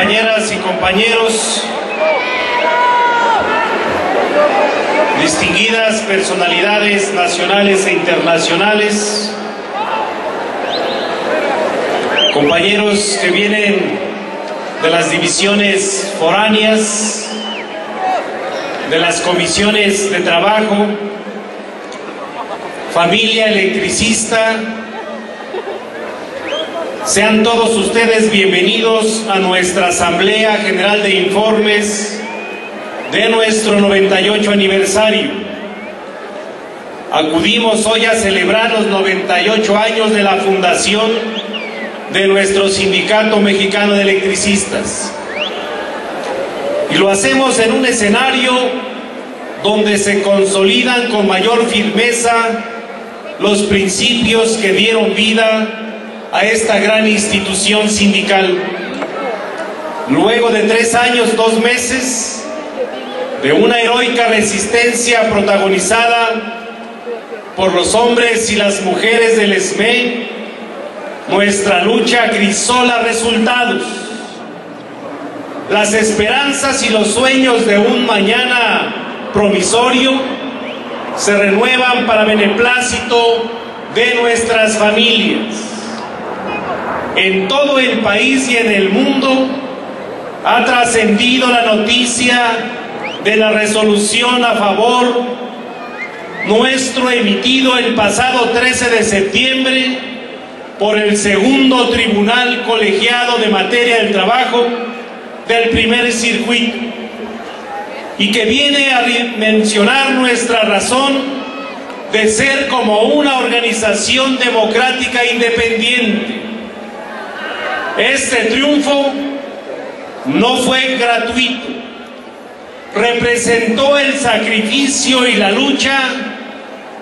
compañeras y compañeros, distinguidas personalidades nacionales e internacionales, compañeros que vienen de las divisiones foráneas, de las comisiones de trabajo, familia electricista, sean todos ustedes bienvenidos a nuestra Asamblea General de Informes de nuestro 98 aniversario. Acudimos hoy a celebrar los 98 años de la fundación de nuestro Sindicato Mexicano de Electricistas. Y lo hacemos en un escenario donde se consolidan con mayor firmeza los principios que dieron vida a esta gran institución sindical. Luego de 3 años, 2 meses de una heroica resistencia protagonizada por los hombres y las mujeres del SME, nuestra lucha crisola resultados. Las esperanzas y los sueños de un mañana promisorio se renuevan para beneplácito de nuestras familias. En todo el país y en el mundo ha trascendido la noticia de la resolución a favor nuestro emitido el pasado 13 de septiembre por el segundo Tribunal Colegiado de Materia del Trabajo del primer circuito, y que viene a mencionar nuestra razón de ser como una organización democrática independiente. Este triunfo no fue gratuito, representó el sacrificio y la lucha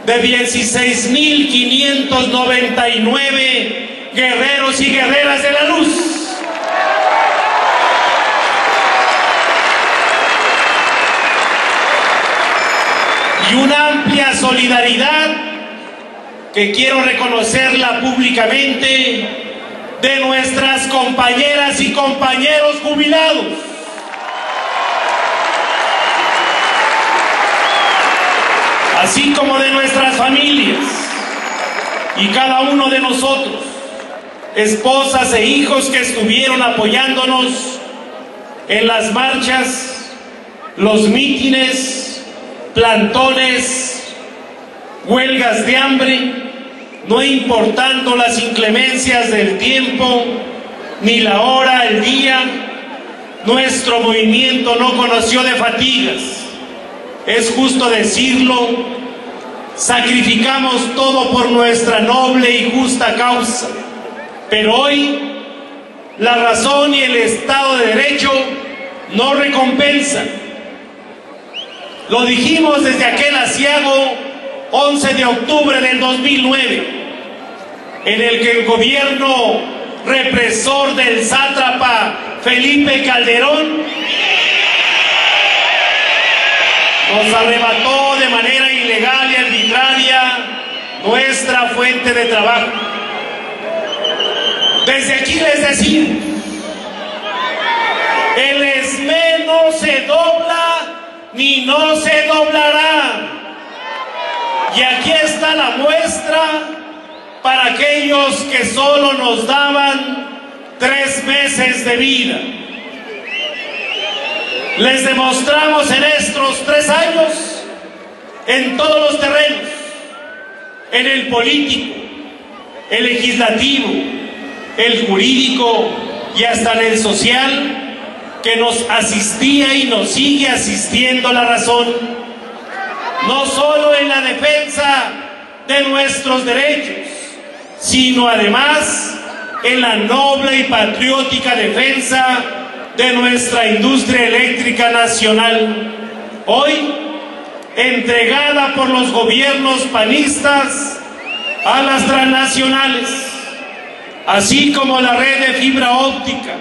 de 16.599 guerreros y guerreras de la luz. Y una amplia solidaridad que quiero reconocerla públicamente de nuestras compañeras y compañeros jubilados. Así como de nuestras familias y cada uno de nosotros, esposas e hijos que estuvieron apoyándonos en las marchas, los mítines, plantones, huelgas de hambre, no importando las inclemencias del tiempo, ni la hora, el día, nuestro movimiento no conoció de fatigas. Es justo decirlo, sacrificamos todo por nuestra noble y justa causa, pero hoy la razón y el Estado de Derecho no recompensan. Lo dijimos desde aquel aciago 11 de octubre del 2009, en el que el gobierno represor del sátrapa Felipe Calderón nos arrebató de manera ilegal y arbitraria nuestra fuente de trabajo. Desde aquí les decía, el SME no se dobla ni no se doblará. Y aquí está la muestra para aquellos que solo nos daban 3 meses de vida. Les demostramos en estos 3 años, en todos los terrenos, en el político, el legislativo, el jurídico y hasta en el social, que nos asistía y nos sigue asistiendo la razón, no solo en la defensa de nuestros derechos, sino además en la noble y patriótica defensa de nuestra industria eléctrica nacional, hoy entregada por los gobiernos panistas a las transnacionales, así como la red de fibra óptica,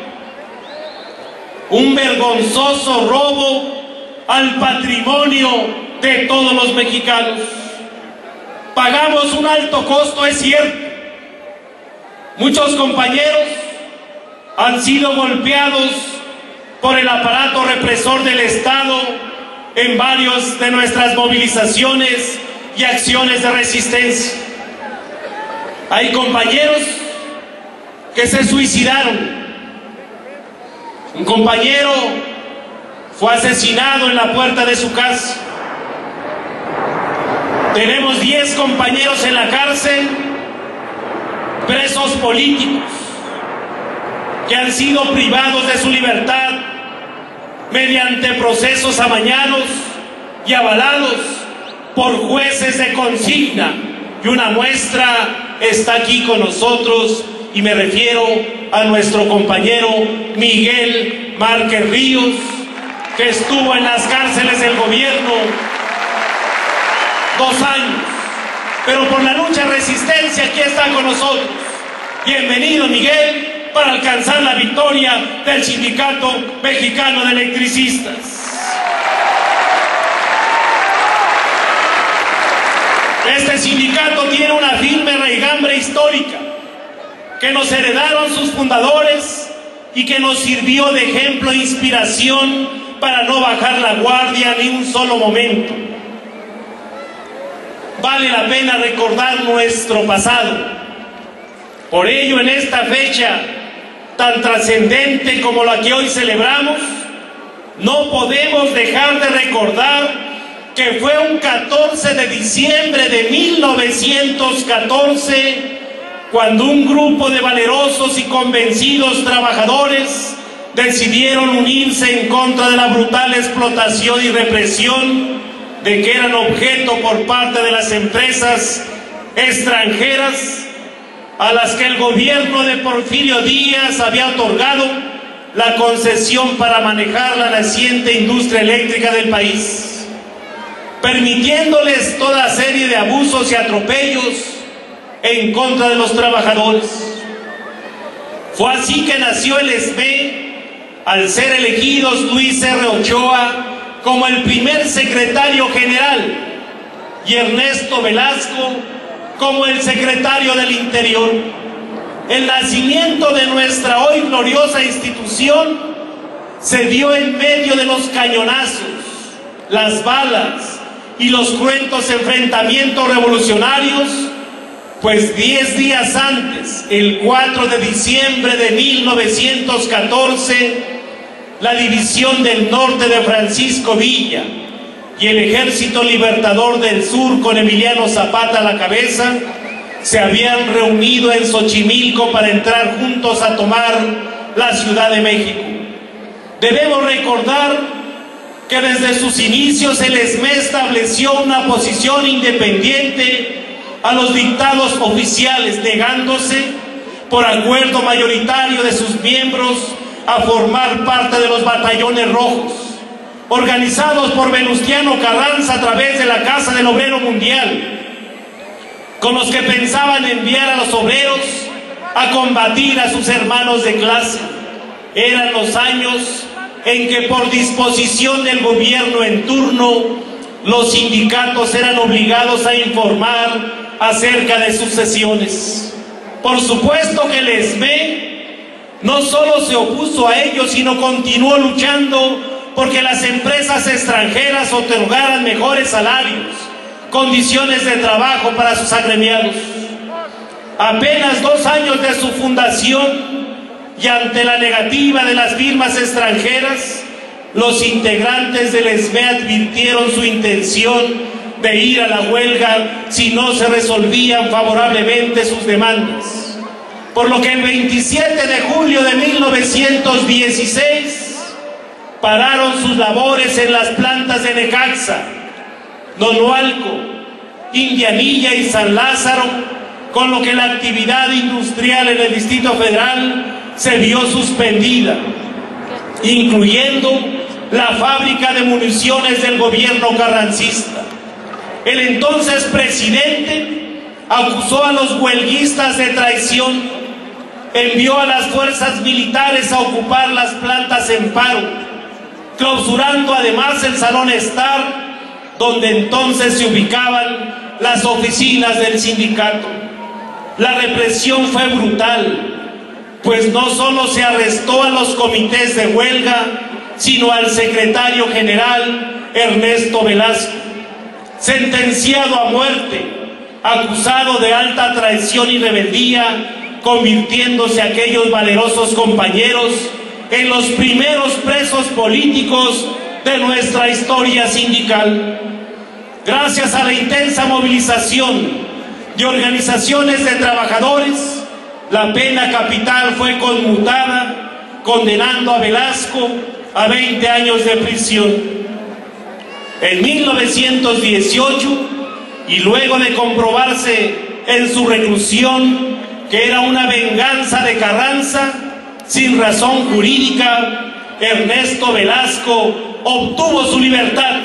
un vergonzoso robo al patrimonio de todos los mexicanos. Pagamos un alto costo, es cierto. Muchos compañeros han sido golpeados por el aparato represor del Estado en varias de nuestras movilizaciones y acciones de resistencia. Hay compañeros que se suicidaron. Un compañero fue asesinado en la puerta de su casa. Tenemos 10 compañeros en la cárcel, presos políticos, que han sido privados de su libertad mediante procesos amañados y avalados por jueces de consigna. Y una muestra está aquí con nosotros, y me refiero a nuestro compañero Miguel Márquez Ríos, que estuvo en las cárceles del gobierno 2 años, pero por la lucha de resistencia aquí está con nosotros. Bienvenido, Miguel, para alcanzar la victoria del Sindicato Mexicano de Electricistas. Este sindicato tiene una firme raigambre histórica que nos heredaron sus fundadores y que nos sirvió de ejemplo e inspiración para no bajar la guardia ni un solo momento. Vale la pena recordar nuestro pasado. Por ello, en esta fecha tan trascendente como la que hoy celebramos, no podemos dejar de recordar que fue un 14 de diciembre de 1914 cuando un grupo de valerosos y convencidos trabajadores decidieron unirse en contra de la brutal explotación y represión de que eran objeto por parte de las empresas extranjeras a las que el gobierno de Porfirio Díaz había otorgado la concesión para manejar la naciente industria eléctrica del país, permitiéndoles toda serie de abusos y atropellos en contra de los trabajadores. Fue así que nació el SME, al ser elegidos Luis R. Ochoa como el primer secretario general y Ernesto Velasco como el secretario del Interior. El nacimiento de nuestra hoy gloriosa institución se dio en medio de los cañonazos, las balas y los cruentos enfrentamientos revolucionarios, pues 10 días antes, el 4 de diciembre de 1914, la División del Norte de Francisco Villa y el Ejército Libertador del Sur, con Emiliano Zapata a la cabeza, se habían reunido en Xochimilco para entrar juntos a tomar la Ciudad de México. Debemos recordar que desde sus inicios el SME estableció una posición independiente a los dictados oficiales, negándose por acuerdo mayoritario de sus miembros a formar parte de los batallones rojos, organizados por Venustiano Carranza a través de la Casa del Obrero Mundial, con los que pensaban enviar a los obreros a combatir a sus hermanos de clase. Eran los años en que, por disposición del gobierno en turno, los sindicatos eran obligados a informar acerca de sus sesiones. Por supuesto que el SME no solo se opuso a ellos, sino continuó luchando porque las empresas extranjeras otorgaran mejores salarios, condiciones de trabajo para sus agremiados. Apenas 2 años de su fundación, y ante la negativa de las firmas extranjeras, los integrantes del SME advirtieron su intención de ir a la huelga si no se resolvían favorablemente sus demandas. Por lo que el 27 de julio de 1916 pararon sus labores en las plantas de Necaxa, Nonualco, Indianilla y San Lázaro, con lo que la actividad industrial en el Distrito Federal se vio suspendida, incluyendo la fábrica de municiones del gobierno carrancista. El entonces presidente acusó a los huelguistas de traición, envió a las fuerzas militares a ocupar las plantas en paro, clausurando además el Salón Star, donde entonces se ubicaban las oficinas del sindicato. La represión fue brutal, pues no solo se arrestó a los comités de huelga, sino al secretario general Ernesto Velasco, sentenciado a muerte, acusado de alta traición y rebeldía, convirtiéndose aquellos valerosos compañeros en los primeros presos políticos de nuestra historia sindical. Gracias a la intensa movilización de organizaciones de trabajadores, la pena capital fue conmutada, condenando a Velasco a 20 años de prisión. En 1918, y luego de comprobarse en su reclusión que era una venganza de Carranza, sin razón jurídica, Ernesto Velasco obtuvo su libertad.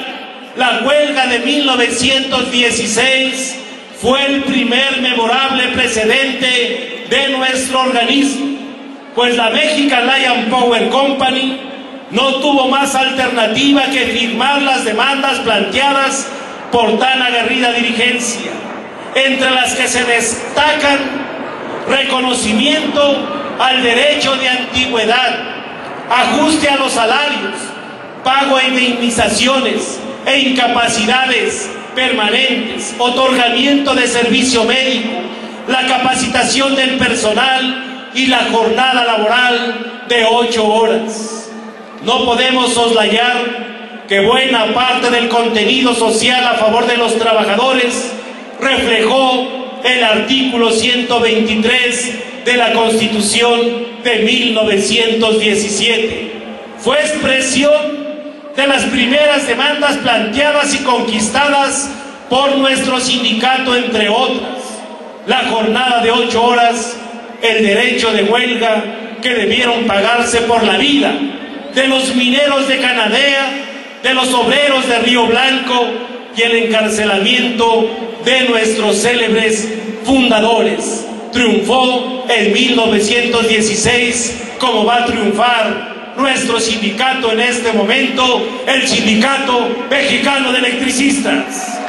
La huelga de 1916 fue el primer memorable precedente de nuestro organismo, pues la Mexican Lion Power Company no tuvo más alternativa que firmar las demandas planteadas por tan aguerrida dirigencia, entre las que se destacan reconocimiento al derecho de antigüedad, ajuste a los salarios, pago de indemnizaciones e incapacidades permanentes, otorgamiento de servicio médico, la capacitación del personal y la jornada laboral de 8 horas. No podemos soslayar que buena parte del contenido social a favor de los trabajadores reflejó el artículo 123 de la Constitución de 1917. Fue expresión de las primeras demandas planteadas y conquistadas por nuestro sindicato, entre otras: la jornada de 8 horas, el derecho de huelga que debieron pagarse por la vida de los mineros de Cananea, de los obreros de Río Blanco, y el encarcelamiento de nuestros célebres fundadores. Triunfó en 1916, como va a triunfar nuestro sindicato en este momento, el Sindicato Mexicano de Electricistas.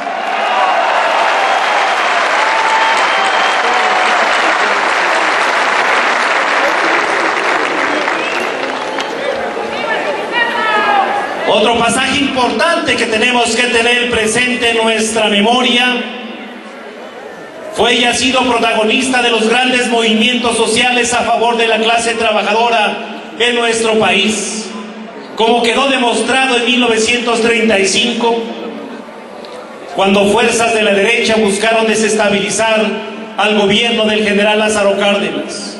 Otro pasaje importante que tenemos que tener presente en nuestra memoria: fue y ha sido protagonista de los grandes movimientos sociales a favor de la clase trabajadora en nuestro país, como quedó demostrado en 1935, cuando fuerzas de la derecha buscaron desestabilizar al gobierno del general Lázaro Cárdenas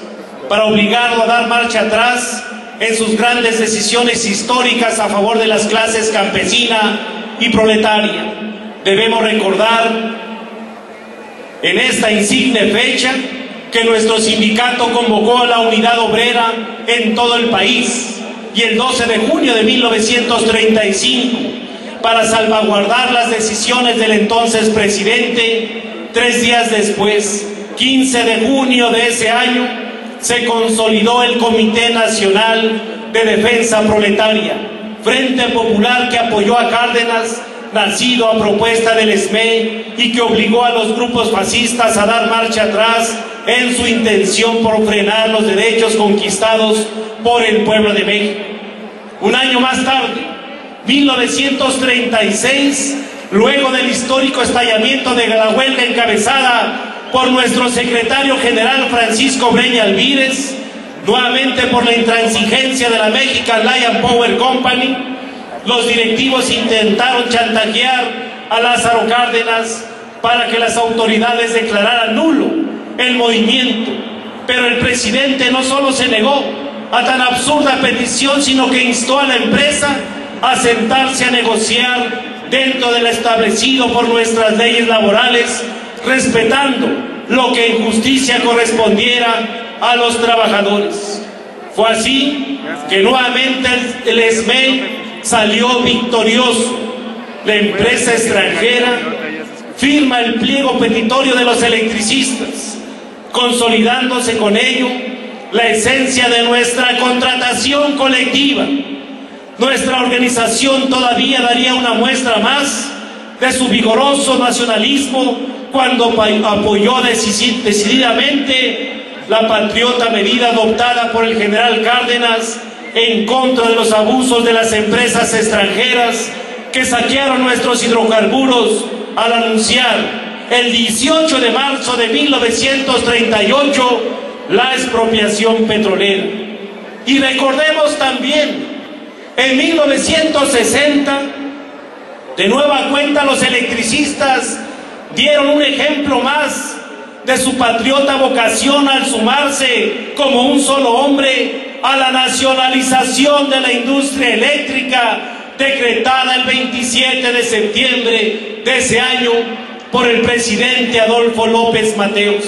para obligarlo a dar marcha atrás en sus grandes decisiones históricas a favor de las clases campesina y proletaria. Debemos recordar en esta insigne fecha que nuestro sindicato convocó a la unidad obrera en todo el país, y el 12 de junio de 1935, para salvaguardar las decisiones del entonces presidente, 3 días después, 15 de junio de ese año, se consolidó el Comité Nacional de Defensa Proletaria, Frente Popular, que apoyó a Cárdenas, nacido a propuesta del ESME, y que obligó a los grupos fascistas a dar marcha atrás en su intención por frenar los derechos conquistados por el pueblo de México. Un año más tarde, 1936, luego del histórico estallamiento de la huelga encabezada por nuestro secretario general Francisco Breña Alvírez, nuevamente por la intransigencia de la Mexican Lion Power Company, los directivos intentaron chantajear a Lázaro Cárdenas para que las autoridades declararan nulo el movimiento, pero el presidente no solo se negó a tan absurda petición, sino que instó a la empresa a sentarse a negociar dentro de lo establecido por nuestras leyes laborales, respetando lo que en justicia correspondiera a los trabajadores. Fue así que nuevamente el ESME salió victorioso. La empresa extranjera firma el pliego petitorio de los electricistas, consolidándose con ello la esencia de nuestra contratación colectiva. Nuestra organización todavía daría una muestra más de su vigoroso nacionalismo cuando apoyó decididamente la patriota medida adoptada por el general Cárdenas en contra de los abusos de las empresas extranjeras que saquearon nuestros hidrocarburos al anunciar el 18 de marzo de 1938 la expropiación petrolera. Y recordemos también, en 1960, de nueva cuenta los electricistas dieron un ejemplo más de su patriota vocación al sumarse como un solo hombre a la nacionalización de la industria eléctrica decretada el 27 de septiembre de ese año por el presidente Adolfo López Mateos,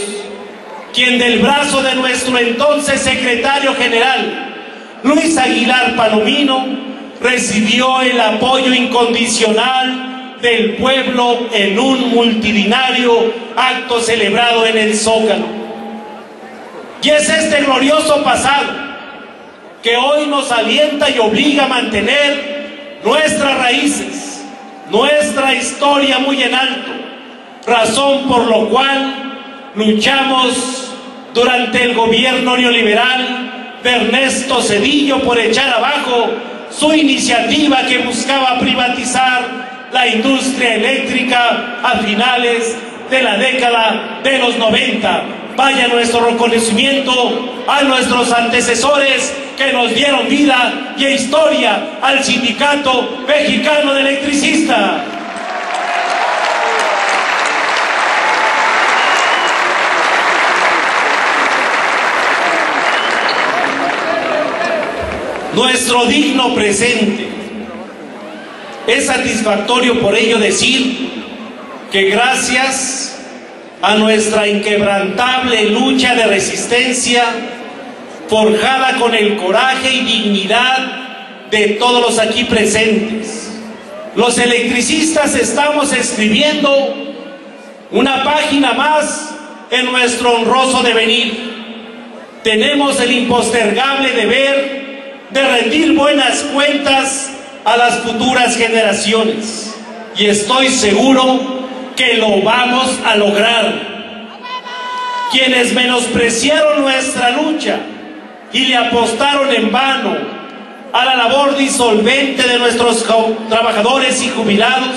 quien del brazo de nuestro entonces secretario general, Luis Aguilar Palomino, recibió el apoyo incondicional del pueblo en un multitudinario acto celebrado en el Zócalo. Y es este glorioso pasado que hoy nos alienta y obliga a mantener nuestras raíces, nuestra historia muy en alto, razón por lo cual luchamos durante el gobierno neoliberal de Ernesto Zedillo por echar abajo su iniciativa que buscaba privatizar la industria eléctrica a finales de la década de los 90. Vaya nuestro reconocimiento a nuestros antecesores que nos dieron vida y historia al Sindicato Mexicano de Electricistas. Nuestro digno presente. Es satisfactorio por ello decir que gracias a nuestra inquebrantable lucha de resistencia, forjada con el coraje y dignidad de todos los aquí presentes, los electricistas estamos escribiendo una página más en nuestro honroso devenir. Tenemos el impostergable deber de rendir buenas cuentas a las futuras generaciones, y estoy seguro que lo vamos a lograr. Quienes menospreciaron nuestra lucha y le apostaron en vano a la labor disolvente de nuestros trabajadores y jubilados,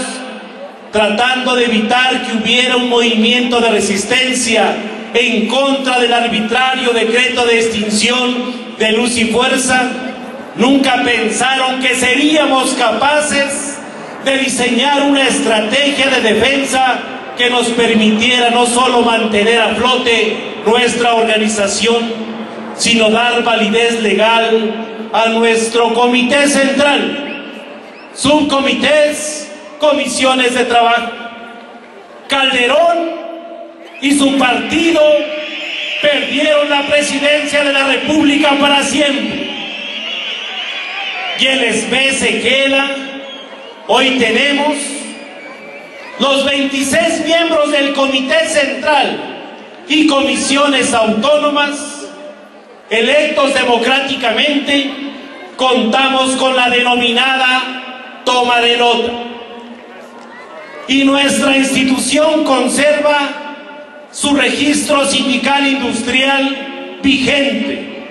tratando de evitar que hubiera un movimiento de resistencia en contra del arbitrario decreto de extinción de Luz y Fuerza, nunca pensaron que seríamos capaces de diseñar una estrategia de defensa que nos permitiera no solo mantener a flote nuestra organización, sino dar validez legal a nuestro comité central, subcomités, comisiones de trabajo. Calderón y su partido perdieron la presidencia de la República para siempre. Y el ESME se queda. Hoy tenemos los 26 miembros del Comité Central y comisiones autónomas electos democráticamente. Contamos con la denominada toma de nota. Y nuestra institución conserva su registro sindical industrial vigente.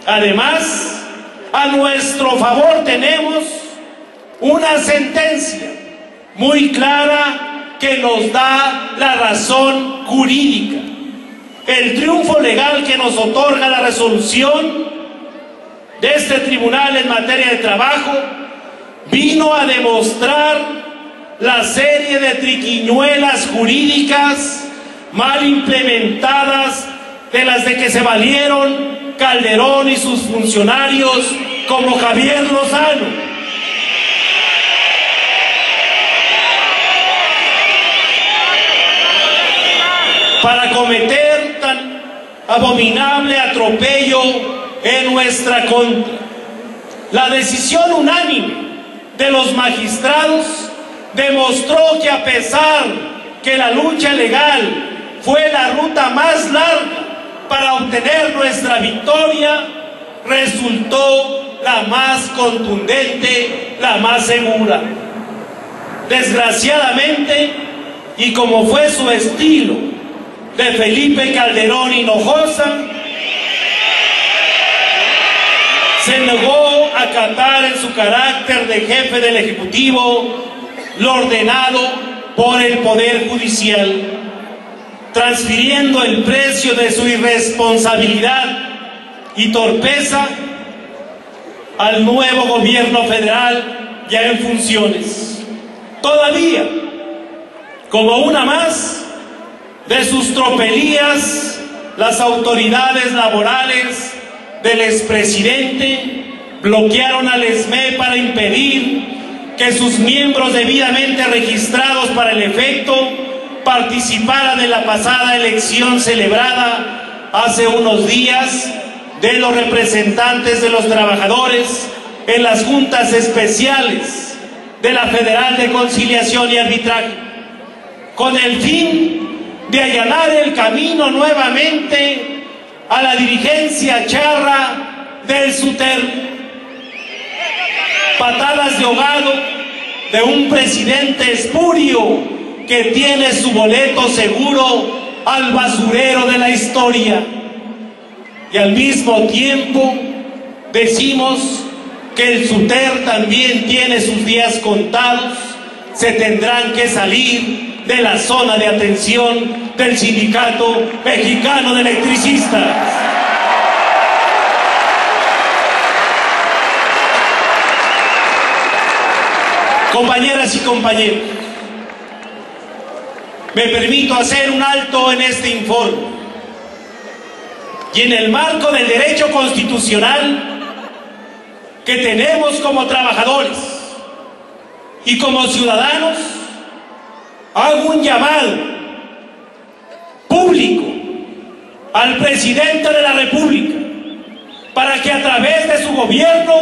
Además, a nuestro favor tenemos una sentencia muy clara que nos da la razón jurídica. El triunfo legal que nos otorga la resolución de este tribunal en materia de trabajo vino a demostrar la serie de triquiñuelas jurídicas mal implementadas de las de que se valieron Calderón y sus funcionarios como Javier Lozano. Para cometer tan abominable atropello en nuestra contra. La decisión unánime de los magistrados demostró que a pesar que la lucha legal fue la ruta más larga para obtener nuestra victoria, resultó la más contundente, la más segura. Desgraciadamente, y como fue su estilo de Felipe Calderón Hinojosa, se negó acatar en su carácter de jefe del Ejecutivo lo ordenado por el Poder Judicial, transfiriendo el precio de su irresponsabilidad y torpeza al nuevo gobierno federal ya en funciones. Todavía, como una más de sus tropelías, las autoridades laborales del expresidente bloquearon al ESME para impedir que sus miembros debidamente registrados para el efecto participaran en la pasada elección celebrada hace unos días de los representantes de los trabajadores en las juntas especiales de la Federal de Conciliación y Arbitraje, con el fin de allanar el camino nuevamente a la dirigencia charra del SUTER. Patadas de ahogado de un presidente espurio que tiene su boleto seguro al basurero de la historia. Y al mismo tiempo decimos que el SUTER también tiene sus días contados, se tendrán que salir de la zona de atención del Sindicato Mexicano de Electricistas. Compañeras y compañeros, me permito hacer un alto en este informe y en el marco del derecho constitucional que tenemos como trabajadores y como ciudadanos, hago un llamado público al presidente de la República para que a través de su gobierno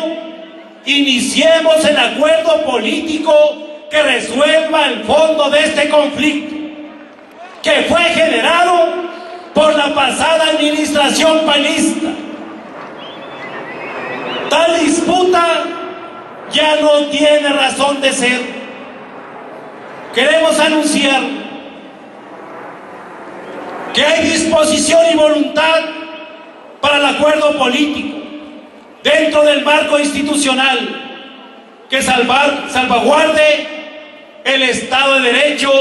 iniciemos el acuerdo político que resuelva el fondo de este conflicto, que fue generado por la pasada administración panista. Tal disputa ya no tiene razón de ser. Queremos anunciar que hay disposición y voluntad para el acuerdo político dentro del marco institucional que salvaguarde el Estado de Derecho,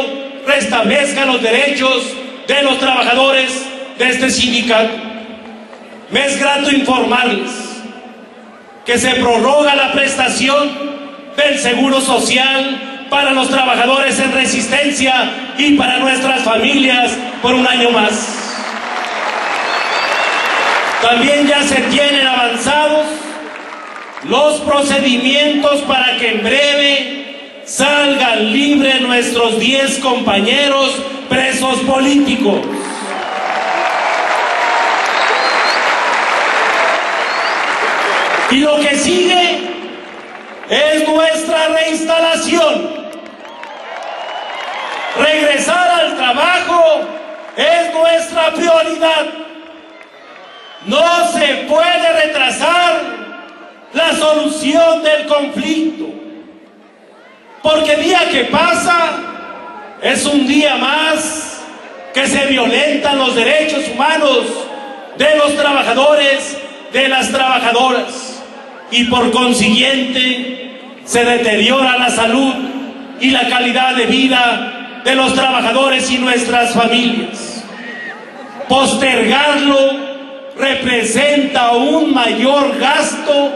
restablezca los derechos de los trabajadores de este sindicato. Me es grato informarles que se prorroga la prestación del Seguro Social para los trabajadores en resistencia y para nuestras familias por un año más. También ya se tienen avanzados los procedimientos para que en breve salgan libres nuestros 10 compañeros presos políticos. Y lo que sigue es nuestra reinstalación. Regresar al trabajo es nuestra prioridad. No se puede retrasar la solución del conflicto, porque día que pasa es un día más que se violentan los derechos humanos de los trabajadores, de las trabajadoras, y por consiguiente se deteriora la salud y la calidad de vida de los trabajadores y nuestras familias. Postergarlo representa un mayor gasto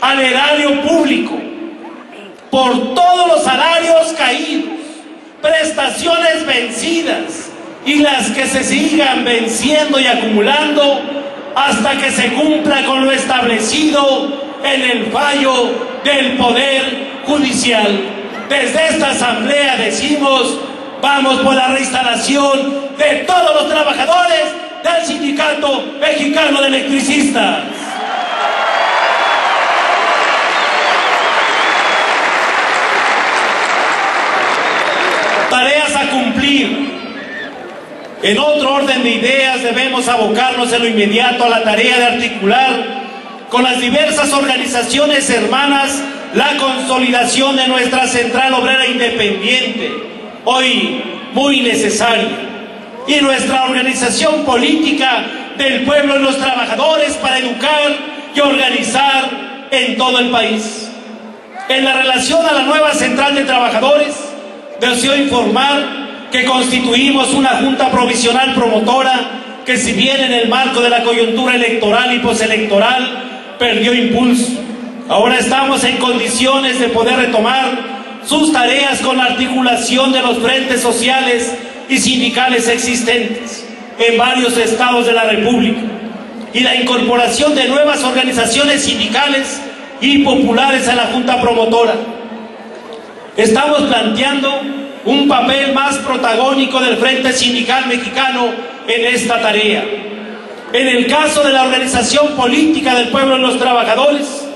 al erario público por todos los salarios caídos, prestaciones vencidas y las que se sigan venciendo y acumulando hasta que se cumpla con lo establecido en el fallo del Poder Judicial. Desde esta asamblea decimos, vamos por la reinstalación de todos los trabajadores del Sindicato Mexicano de Electricistas. Tareas a cumplir. En otro orden de ideas, debemos abocarnos en lo inmediato a la tarea de articular con las diversas organizaciones hermanas la consolidación de nuestra Central Obrera Independiente, hoy muy necesaria, y nuestra organización política del pueblo y los trabajadores para educar y organizar en todo el país. En la relación a la nueva Central de Trabajadores, deseo informar que constituimos una junta provisional promotora que, si bien en el marco de la coyuntura electoral y postelectoral perdió impulso, ahora estamos en condiciones de poder retomar sus tareas con la articulación de los frentes sociales y sindicales existentes en varios estados de la República y la incorporación de nuevas organizaciones sindicales y populares a la junta promotora. Estamos planteando un papel más protagónico del Frente Sindical Mexicano en esta tarea. En el caso de la organización política del pueblo de los trabajadores,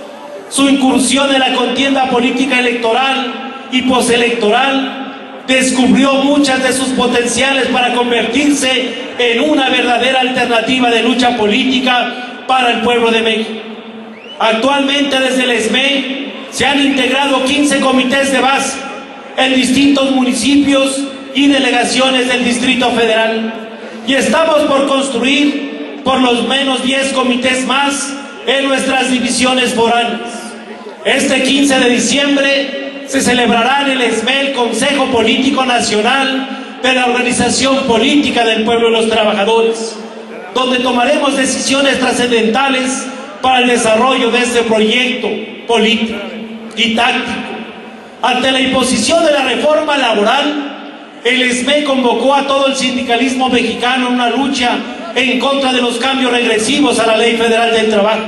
su incursión en la contienda política electoral y postelectoral descubrió muchas de sus potenciales para convertirse en una verdadera alternativa de lucha política para el pueblo de México. Actualmente, desde el SME se han integrado 15 comités de base en distintos municipios y delegaciones del Distrito Federal, y estamos por construir por lo menos 10 comités más en nuestras divisiones foráneas. Este 15 de diciembre se celebrará en el SME el Consejo Político Nacional de la Organización Política del Pueblo de los Trabajadores, donde tomaremos decisiones trascendentales para el desarrollo de este proyecto político y táctico. Ante la imposición de la reforma laboral, el SME convocó a todo el sindicalismo mexicano en una lucha en contra de los cambios regresivos a la Ley Federal del Trabajo,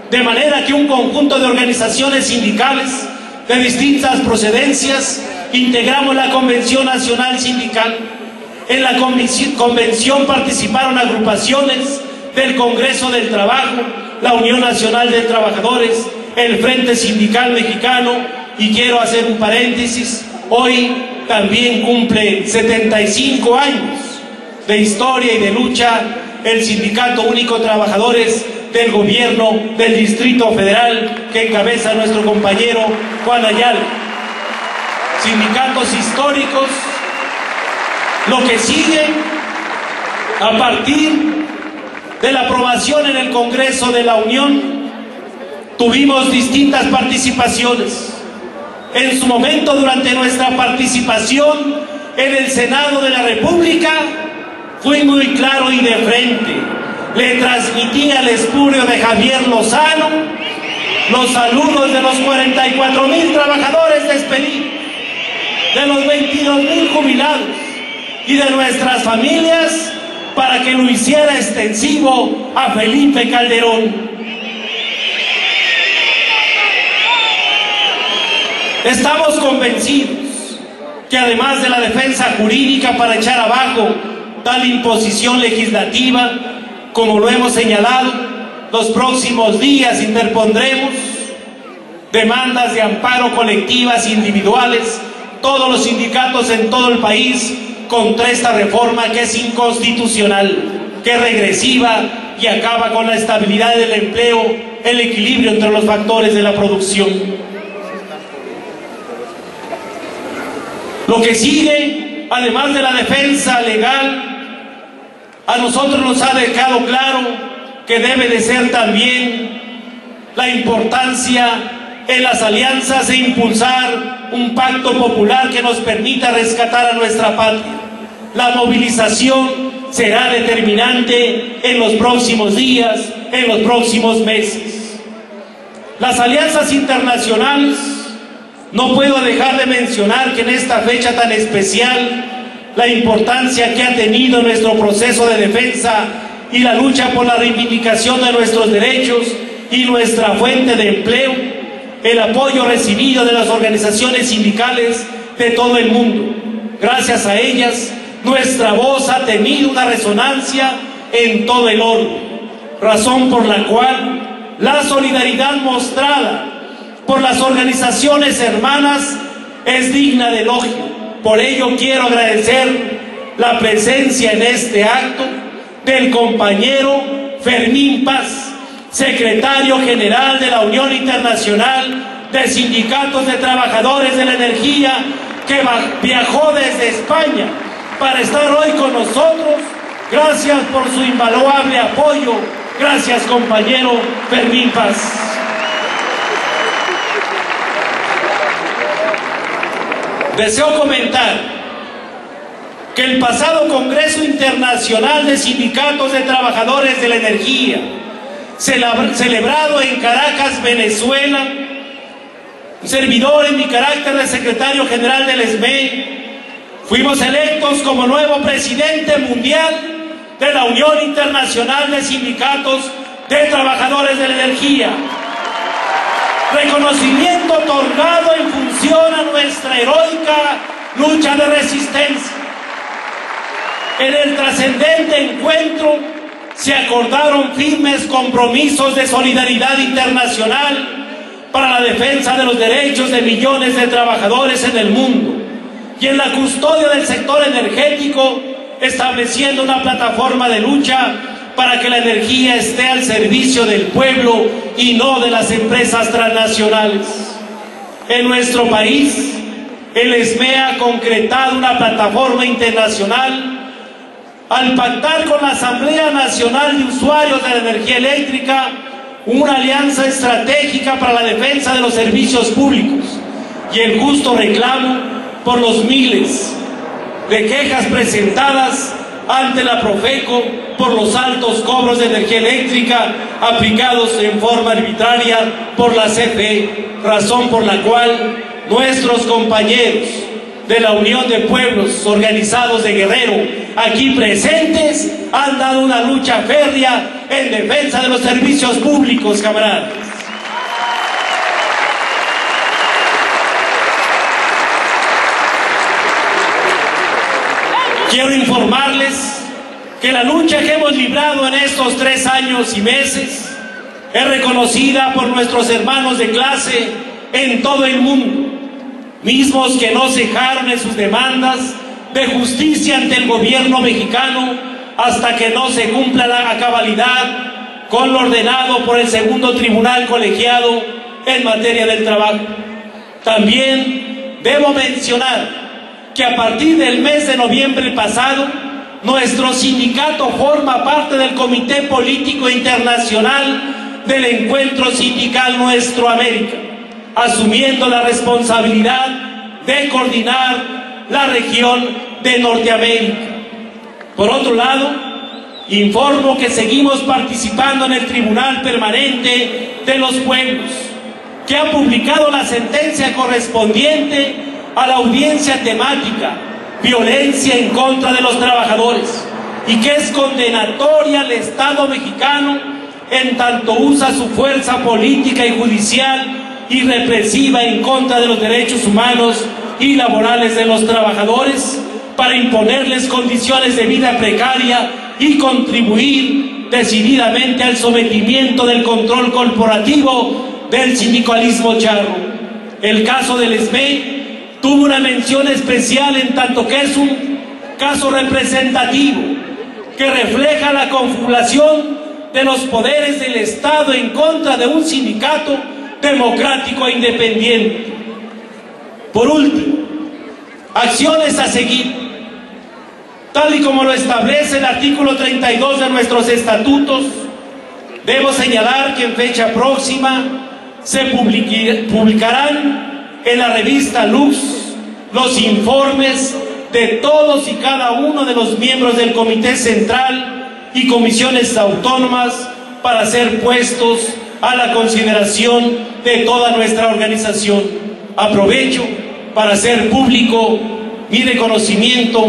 de manera que un conjunto de organizaciones sindicales de distintas procedencias integramos la Convención Nacional Sindical. En la convención participaron agrupaciones del Congreso del Trabajo, la Unión Nacional de Trabajadores, el Frente Sindical Mexicano, y quiero hacer un paréntesis: hoy también cumple 75 años de historia y de lucha el Sindicato Único Trabajadores del Gobierno del Distrito Federal, que encabeza nuestro compañero Juan Ayala. Sindicatos históricos. Lo que sigue, a partir de la aprobación en el Congreso de la Unión, tuvimos distintas participaciones. En su momento, durante nuestra participación en el Senado de la República, fui muy claro y de frente. Le transmití al espurio de Javier Lozano los saludos de los 44,000 trabajadores despedidos, de los 22,000 jubilados y de nuestras familias, para que lo hiciera extensivo a Felipe Calderón. Estamos convencidos que, además de la defensa jurídica para echar abajo tal imposición legislativa, como lo hemos señalado, los próximos días interpondremos demandas de amparo colectivas e individuales, todos los sindicatos en todo el país, contra esta reforma que es inconstitucional, que es regresiva y acaba con la estabilidad del empleo, el equilibrio entre los factores de la producción. Lo que sigue, además de la defensa legal, a nosotros nos ha dejado claro que debe de ser también la importancia en las alianzas e impulsar un pacto popular que nos permita rescatar a nuestra patria. La movilización será determinante en los próximos días, en los próximos meses. Las alianzas internacionales, no puedo dejar de mencionar que en esta fecha tan especial, la importancia que ha tenido nuestro proceso de defensa y la lucha por la reivindicación de nuestros derechos y nuestra fuente de empleo, el apoyo recibido de las organizaciones sindicales de todo el mundo. Gracias a ellas, nuestra voz ha tenido una resonancia en todo el orbe, razón por la cual la solidaridad mostrada por las organizaciones hermanas es digna de elogio. Por ello quiero agradecer la presencia en este acto del compañero Fermín Paz, secretario general de la Unión Internacional de Sindicatos de Trabajadores de la Energía, que viajó desde España para estar hoy con nosotros. Gracias por su invaluable apoyo. Gracias, compañero Fermín Paz. deseo comentar que el pasado Congreso Internacional de Sindicatos de Trabajadores de la Energía, celebrado en Caracas, Venezuela, un servidor en mi carácter de secretario general del SME, fuimos electos como nuevo presidente mundial de la Unión Internacional de Sindicatos de Trabajadores de la Energía. Reconocimiento otorgado en función a nuestra heroica lucha de resistencia. En el trascendente encuentro se acordaron firmes compromisos de solidaridad internacional para la defensa de los derechos de millones de trabajadores en el mundo y en la custodia del sector energético, estableciendo una plataforma de lucha para que la energía esté al servicio del pueblo y no de las empresas transnacionales. En nuestro país, el SME ha concretado una plataforma internacional al pactar con la Asamblea Nacional de Usuarios de la Energía Eléctrica una alianza estratégica para la defensa de los servicios públicos y el justo reclamo por los miles de quejas presentadas ante la Profeco por los altos cobros de energía eléctrica aplicados en forma arbitraria por la CFE, razón por la cual nuestros compañeros de la Unión de Pueblos Organizados de Guerrero, aquí presentes, han dado una lucha férrea en defensa de los servicios públicos, camaradas. Quiero informarles que la lucha que hemos librado en estos 3 años y meses es reconocida por nuestros hermanos de clase en todo el mundo, mismos que no cejaron en sus demandas de justicia ante el gobierno mexicano hasta que no se cumpla a cabalidad con lo ordenado por el segundo tribunal colegiado en materia del trabajo. También debo mencionar que a partir del mes de noviembre pasado, nuestro sindicato forma parte del Comité Político Internacional del Encuentro Sindical Nuestro América, asumiendo la responsabilidad de coordinar la región de Norteamérica. Por otro lado, informo que seguimos participando en el Tribunal Permanente de los Pueblos, que ha publicado la sentencia correspondiente a la audiencia temática violencia en contra de los trabajadores y que es condenatoria al Estado mexicano en tanto usa su fuerza política y judicial y represiva en contra de los derechos humanos y laborales de los trabajadores para imponerles condiciones de vida precaria y contribuir decididamente al sometimiento del control corporativo del sindicalismo charro. El caso del SME tuvo una mención especial en tanto que es un caso representativo que refleja la confabulación de los poderes del Estado en contra de un sindicato democrático e independiente. Por último, acciones a seguir. Tal y como lo establece el artículo 32 de nuestros estatutos, debo señalar que en fecha próxima se publicarán en la revista Luz los informes de todos y cada uno de los miembros del Comité Central y comisiones autónomas para ser puestos a la consideración de toda nuestra organización. Aprovecho para hacer público mi reconocimiento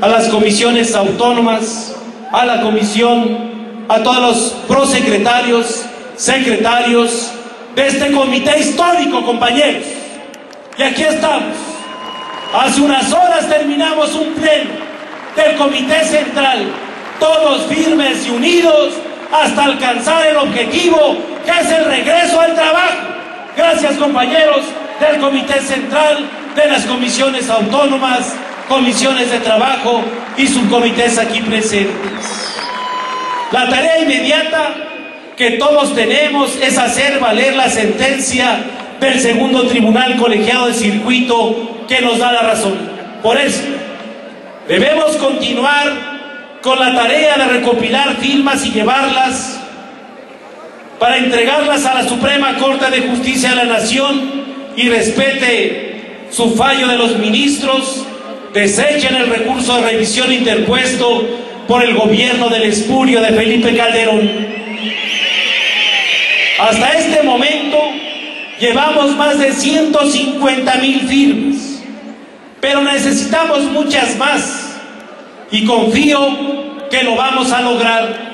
a las comisiones autónomas, a la comisión, a todos los prosecretarios, secretarios de este comité histórico, compañeros. Y aquí estamos. Hace unas horas terminamos un pleno del Comité Central, todos firmes y unidos hasta alcanzar el objetivo que es el regreso al trabajo. Gracias, compañeros del Comité Central, de las comisiones autónomas, comisiones de trabajo y subcomités aquí presentes. La tarea inmediata que todos tenemos es hacer valer la sentencia del segundo tribunal colegiado de circuito que nos da la razón. Por eso, debemos continuar con la tarea de recopilar firmas y llevarlas para entregarlas a la Suprema Corte de Justicia de la Nación y respete su fallo de los ministros, desechen el recurso de revisión interpuesto por el gobierno del espurio de Felipe Calderón. Hasta este momento llevamos más de 150,000 firmas, pero necesitamos muchas más y confío que lo vamos a lograr.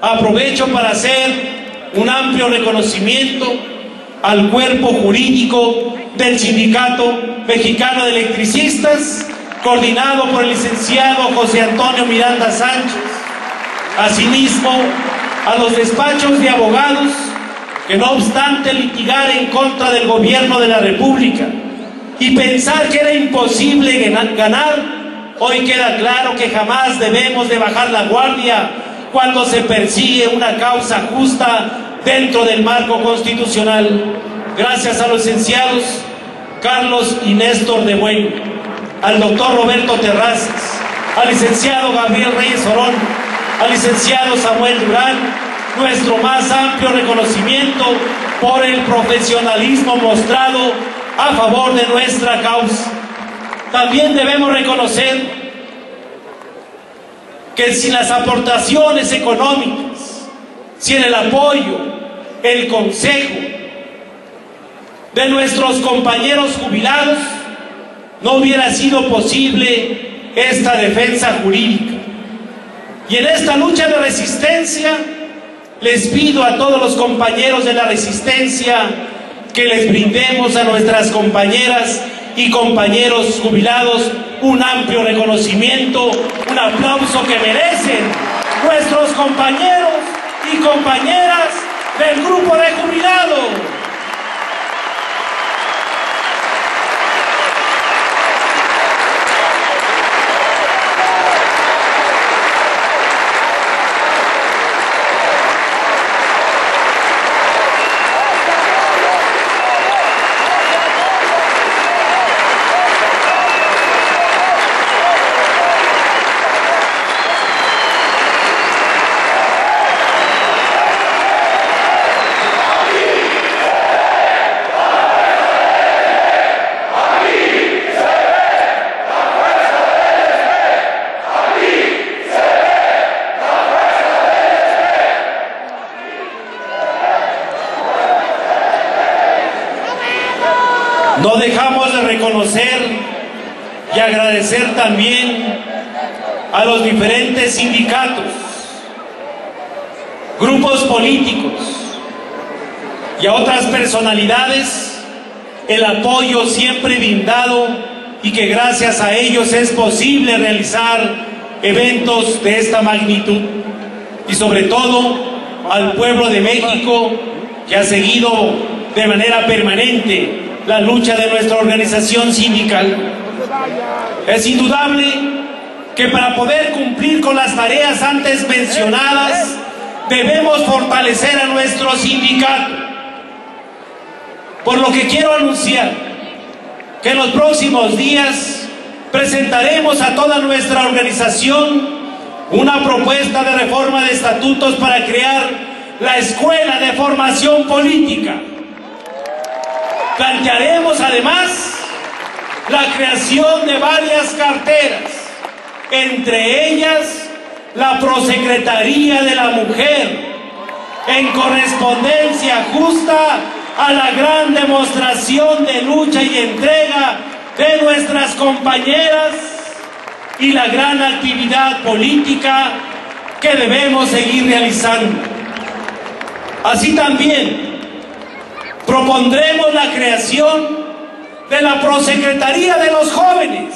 Aprovecho para hacer un amplio reconocimiento al cuerpo jurídico del Sindicato Mexicano de Electricistas, coordinado por el licenciado José Antonio Miranda Sánchez. Asimismo, a los despachos de abogados que, no obstante litigar en contra del gobierno de la República y pensar que era imposible ganar, hoy queda claro que jamás debemos de bajar la guardia cuando se persigue una causa justa dentro del marco constitucional. Gracias a los licenciados Carlos y Néstor de Buen, al doctor Roberto Terrazas, al licenciado Gabriel Reyes Orón, al licenciado Samuel Durán, nuestro más amplio reconocimiento por el profesionalismo mostrado a favor de nuestra causa. También debemos reconocer que sin las aportaciones económicas, sin el apoyo, el consejo de nuestros compañeros jubilados, no hubiera sido posible esta defensa jurídica. Y en esta lucha de resistencia, les pido a todos los compañeros de la resistencia que les brindemos a nuestras compañeras y compañeros jubilados un amplio reconocimiento, un aplauso que merecen nuestros compañeros y compañeras del grupo de jubilados. No dejamos de reconocer y agradecer también a los diferentes sindicatos, grupos políticos y a otras personalidades el apoyo siempre brindado, y que gracias a ellos es posible realizar eventos de esta magnitud. Y sobre todo al pueblo de México, que ha seguido de manera permanente la lucha de nuestra organización sindical. Es indudable que para poder cumplir con las tareas antes mencionadas, debemos fortalecer a nuestro sindicato. Por lo que quiero anunciar que en los próximos días presentaremos a toda nuestra organización una propuesta de reforma de estatutos para crear la Escuela de Formación Política. Plantearemos además la creación de varias carteras, entre ellas la Prosecretaría de la Mujer, en correspondencia justa a la gran demostración de lucha y entrega de nuestras compañeras y la gran actividad política que debemos seguir realizando. Así también propondremos la creación de la Prosecretaría de los Jóvenes,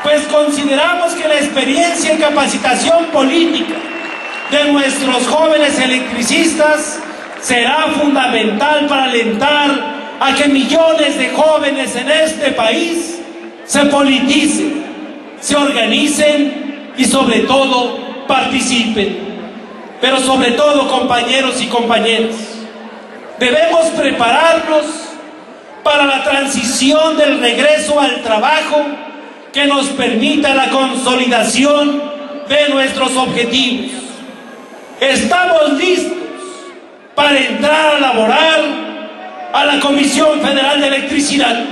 pues consideramos que la experiencia y capacitación política de nuestros jóvenes electricistas será fundamental para alentar a que millones de jóvenes en este país se politicen, se organicen y sobre todo participen. Pero sobre todo, compañeros y compañeras, debemos prepararnos para la transición del regreso al trabajo que nos permita la consolidación de nuestros objetivos. Estamos listos para entrar a laborar a la Comisión Federal de Electricidad.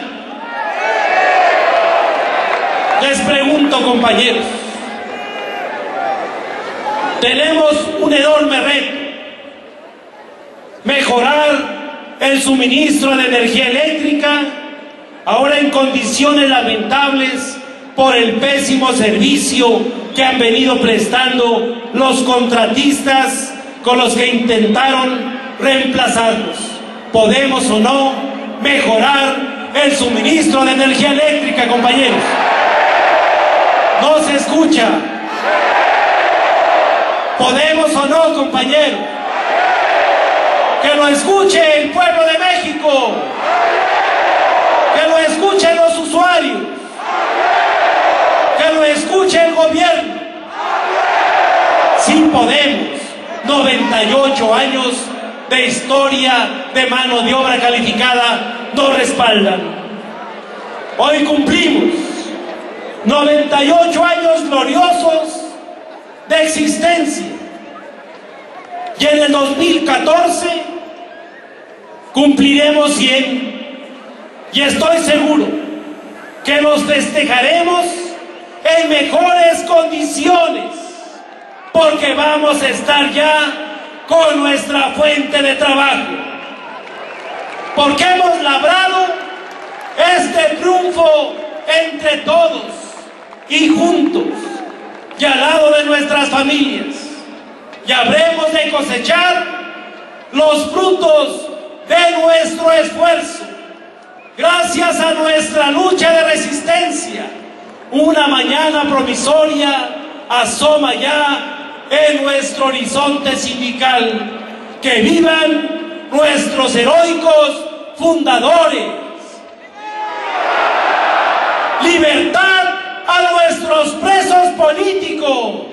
Les pregunto, compañeros, tenemos un enorme reto: mejorar el suministro de energía eléctrica, ahora en condiciones lamentables por el pésimo servicio que han venido prestando los contratistas con los que intentaron reemplazarlos. ¿Podemos o no mejorar el suministro de energía eléctrica, compañeros? No se escucha. ¿Podemos o no, compañeros? Que lo escuche el pueblo de México, que lo escuchen los usuarios, que lo escuche el gobierno. Sí podemos. 98 años de historia de mano de obra calificada nos respaldan. Hoy cumplimos 98 años gloriosos de existencia, y en el 2014 cumpliremos 100, y estoy seguro que los festejaremos en mejores condiciones, porque vamos a estar ya con nuestra fuente de trabajo, porque hemos labrado este triunfo entre todos y juntos y al lado de nuestras familias, y habremos de cosechar los frutos de nuestro esfuerzo. Gracias a nuestra lucha de resistencia, una mañana promisoria asoma ya en nuestro horizonte sindical. ¡Que vivan nuestros heroicos fundadores! ¡Libertad a nuestros presos políticos!